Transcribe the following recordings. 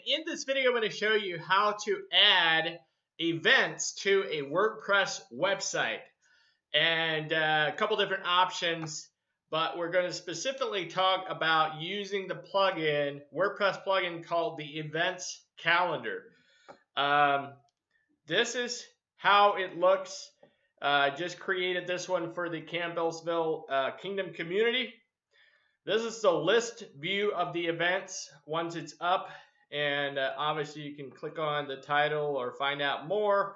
in this video, I'm going to show you how to add events to a WordPress website, and a couple different options, but we're going to specifically talk about using the plugin, WordPress plugin called the Events Calendar. This is how it looks. Just created this one for the Campbellsville Kingdom community. This is the list view of the events once it's up, and obviously you can click on the title or find out more.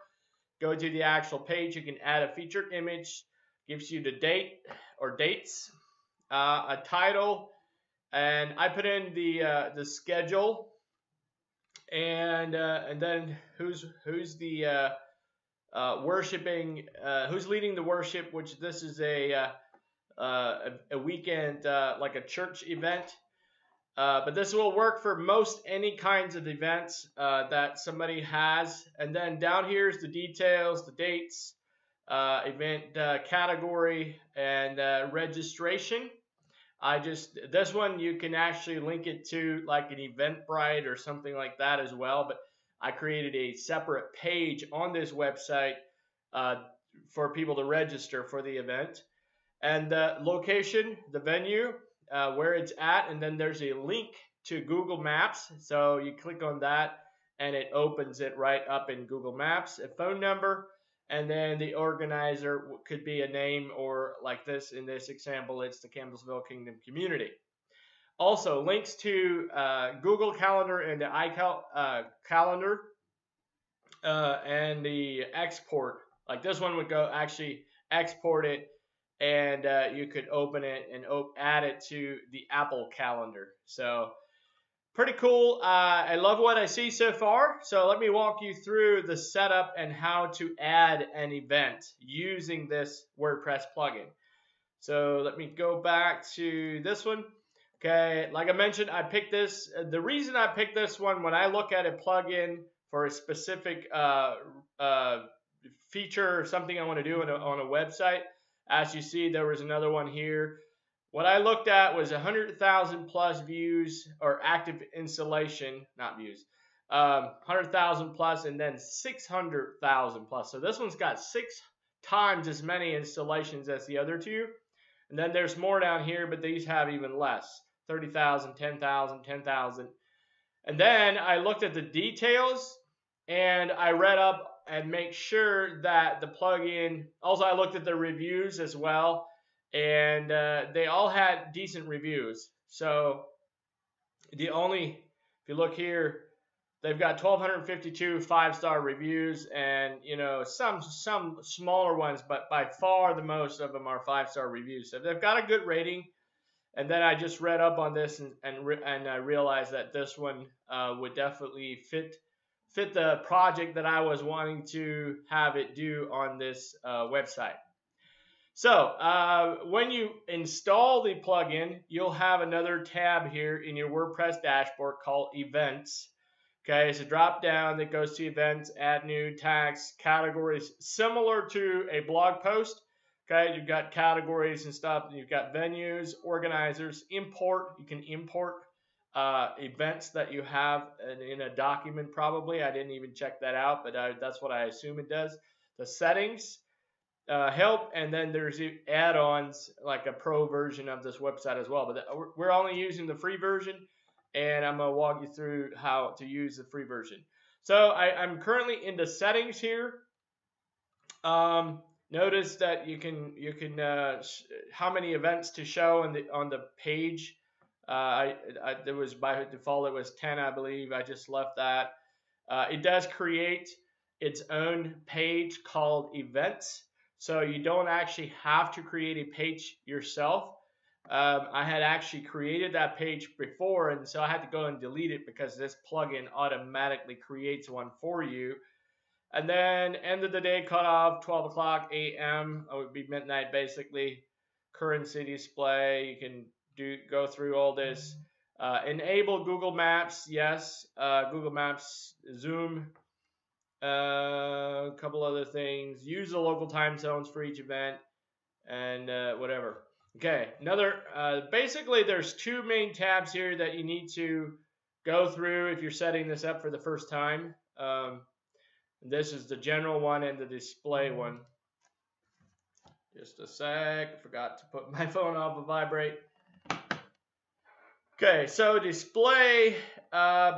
Go to the actual page. You can add a featured image, gives you the date or dates, a title, and I put in the schedule, and then who's the worshiping, who's leading the worship, which this is a weekend, like a church event, but this will work for most any kinds of events that somebody has. And then down here is the details, the dates, event category, and registration. This one you can actually link it to like an Eventbrite or something like that as well, but I created a separate page on this website for people to register for the event. And the location, the venue, where it's at, and then there's a link to Google Maps. So you click on that, and it opens it right up in Google Maps. A phone number, and then the organizer could be a name, or like this, in this example, it's the Campbellsville Kingdom community. Also, links to Google Calendar and the iCalendar, and the export. Like this one would go actually export it, and you could open it and add it to the Apple Calendar. So pretty cool. I love what I see so far. So let me walk you through the setup and how to add an event using this WordPress plugin. So let me go back to this one. Okay, like I mentioned, I picked this. The reason I picked this one, when I look at a plugin for a specific feature or something I want to do on a website, as you see, there was another one here. What I looked at was 100,000 plus views, or active installation, not views, 100,000 plus, and then 600,000 plus. So this one's got 6 times as many installations as the other two. And then there's more down here, but these have even less, 30,000, 10,000, 10,000. And then I looked at the details, and I read up and make sure that the plugin, also I looked at the reviews as well, and they all had decent reviews. So if you look here, they've got 1,252 5-star reviews, and some smaller ones, but by far the most of them are 5-star reviews. So they've got a good rating. And then I just read up on this, and I realized that this one would definitely fit the project that I was wanting to have it do on this website. So when you install the plugin, you'll have another tab here in your WordPress dashboard called Events. Okay, it's a drop down that goes to Events, Add New, Tags, Categories, similar to a blog post. Okay, you've got categories and stuff, and you've got venues, organizers, import. You can import events that you have in a document probably. I didn't even check that out, but that's what I assume it does. The settings, help, and then there's add-ons, like a pro version of this website as well. But we're only using the free version, and I'm going to walk you through how to use the free version. So I'm currently in the settings here. Notice that you can how many events to show on the page. There was, by default it was 10, I believe. I just left that. It does create its own page called Events, so you don't actually have to create a page yourself. I had actually created that page before, and so I had to go and delete it because this plugin automatically creates one for you. And then end of the day cutoff, 12 o'clock a.m. It would be midnight basically. Currency display, you can go through all this. Enable Google Maps, yes. Google Maps, Zoom, a couple other things. Use the local time zones for each event, and whatever. Okay, basically there's 2 main tabs here that you need to go through if you're setting this up for the first time. This is the general one and the display one. Just a sec, I forgot to put my phone off of vibrate. Okay, so display,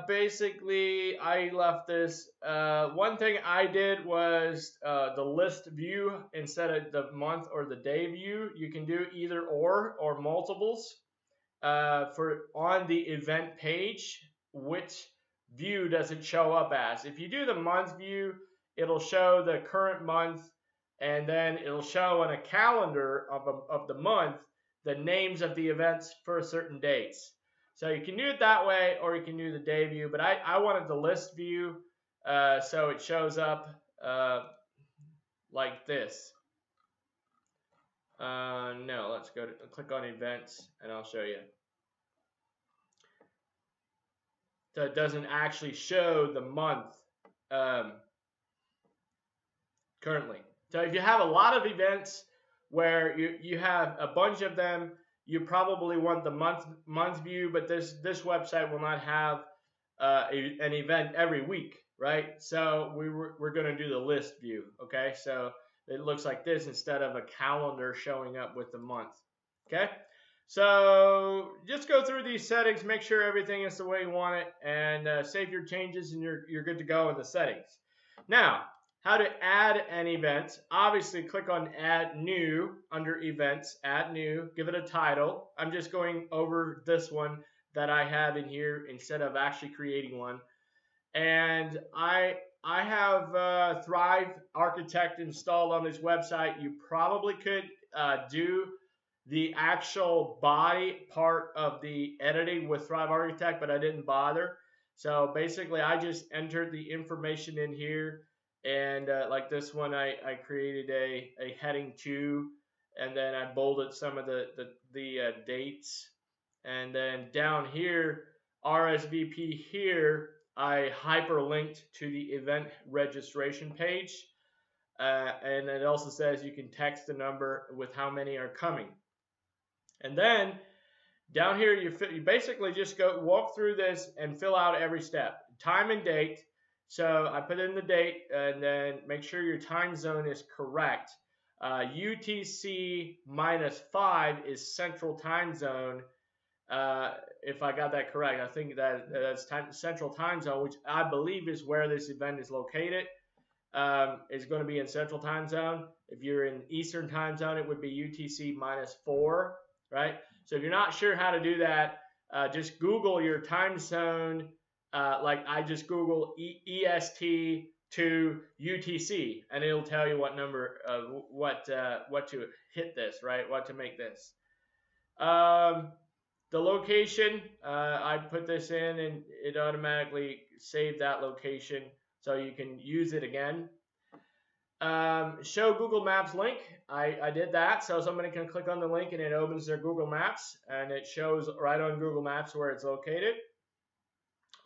basically I left this, one thing I did was the list view instead of the month or the day view. You can do either or multiples. For on the event page, which view does it show up as? If you do the month view, it'll show the current month, and then it'll show on a calendar of the month the names of the events for certain dates. So you can do it that way, or you can do the day view, but I wanted the list view, so it shows up like this. No, let's go to click on events and I'll show you. So it doesn't actually show the month currently. So if you have a lot of events where you have a bunch of them, you probably want the month view, but this website will not have an event every week, right? So we're going to do the list view, okay? So it looks like this instead of a calendar showing up with the month, okay? So just go through these settings, make sure everything is the way you want it, and save your changes, and you're good to go in the settings. Now, how to add an event. Obviously, click on Add New under Events, Add New, give it a title. I'm just going over this one that I have in here instead of actually creating one. And I have Thrive Architect installed on this website. You probably could do the actual body part of the editing with Thrive Architect, but I didn't bother. So basically, I just entered the information in here. And like this one, I created a heading 2, and then I bolded some of the dates. And then down here, RSVP here, I hyperlinked to the event registration page. And it also says you can text the number with how many are coming. And then down here, you basically just walk through this and fill out every step. Time and date. So I put in the date, and then make sure your time zone is correct. UTC -5 is Central Time Zone. If I got that correct, I think that's Central Time Zone, which I believe is where this event is located. It's going to be in Central Time Zone. If you're in Eastern Time Zone, it would be UTC -4, right? So if you're not sure how to do that, just Google your time zone. Like I just Google EST to UTC, and it'll tell you what number, what to hit this, right? What to make this. The location, I put this in, and it automatically saved that location, so you can use it again. Show Google Maps link. I did that, so somebody can click on the link, and it opens their Google Maps, and it shows right on Google Maps where it's located.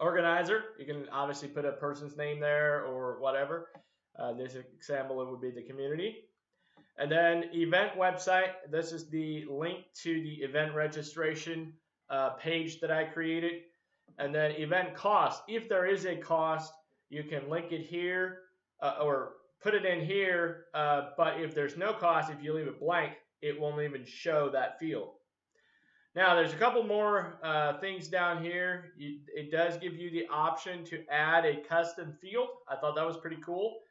Organizer, you can obviously put a person's name there or whatever. This example, it would be the community. And then event website, this is the link to the event registration page that I created. And then event cost, if there is a cost, you can link it here or put it in here. But if there's no cost, if you leave it blank, it won't even show that field. Now, there's a couple more things down here. It does give you the option to add a custom field. I thought that was pretty cool.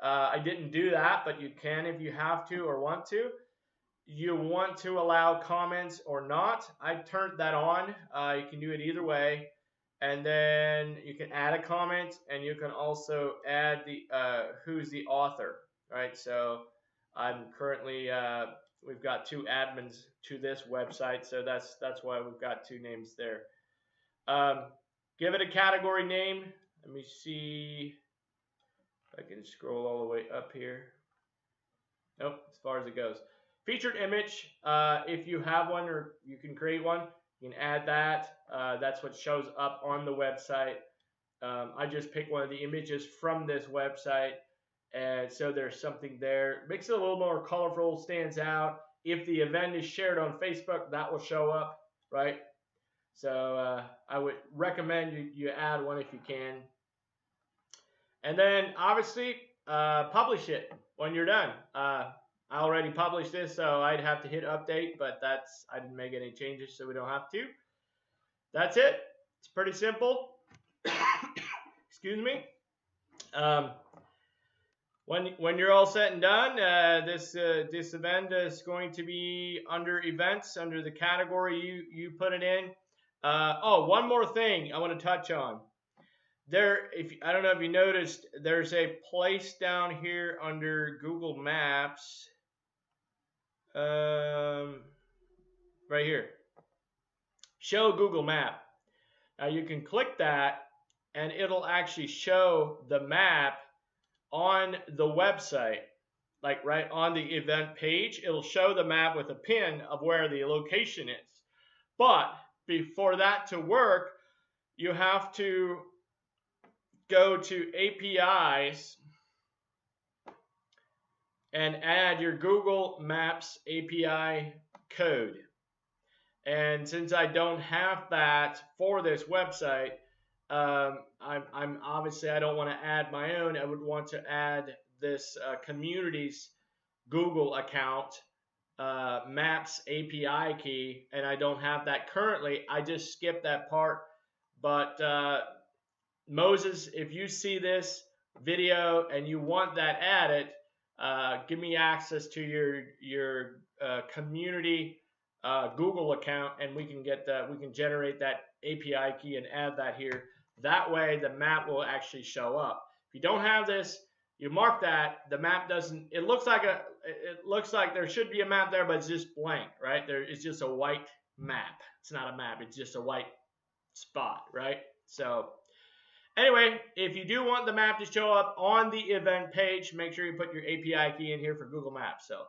I didn't do that, but you can if you have to or want to. You want to allow comments or not. I turned that on. You can do it either way. And then you can add a comment, and you can also add the who's the author, right? So I'm currently... we've got 2 admins to this website, so that's why we've got 2 names there. Give it a category name. Let me see if I can scroll all the way up here. Nope, as far as it goes. Featured image, if you have one or you can create one, you can add that. That's what shows up on the website. I just picked one of the images from this website. And so there's something there. Makes it a little more colorful, stands out. If the event is shared on Facebook, that will show up, right? So I would recommend you add one if you can. And then obviously publish it when you're done. I already published this, so I'd have to hit update, but I didn't make any changes, so we don't have to. That's it. It's pretty simple. Excuse me. When you're all set and done, this event is going to be under events, under the category you put it in. Oh, one more thing I want to touch on. I don't know if you noticed, there's a place down here under Google Maps, right here. Show Google Map. Now you can click that, and it'll actually show the map on the website, like right on the event page. It'll show the map with a pin of where the location is. But before that to work, you have to go to APIs and add your Google Maps API code. And since I don't have that for this website, I'm obviously, I don't want to add my own. I would want to add this community's Google account Maps API key, and I don't have that currently. I just skipped that part. But Moses, if you see this video and you want that added, give me access to your community Google account, and we can generate that API key and add that here. That way the map will actually show up. If you don't have this, you mark that, the map doesn't, it looks like there should be a map there, but it's just blank, right? It's just a white map. It's not a map, it's just a white spot, right? So anyway, if you do want the map to show up on the event page, make sure you put your API key in here for Google Maps. So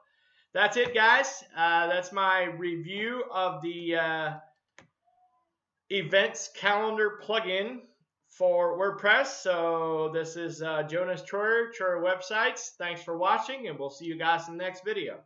that's it, guys. That's my review of the events calendar plugin for WordPress. So this is Jonas Troyer, Troyer Websites. Thanks for watching, and we'll see you guys in the next video.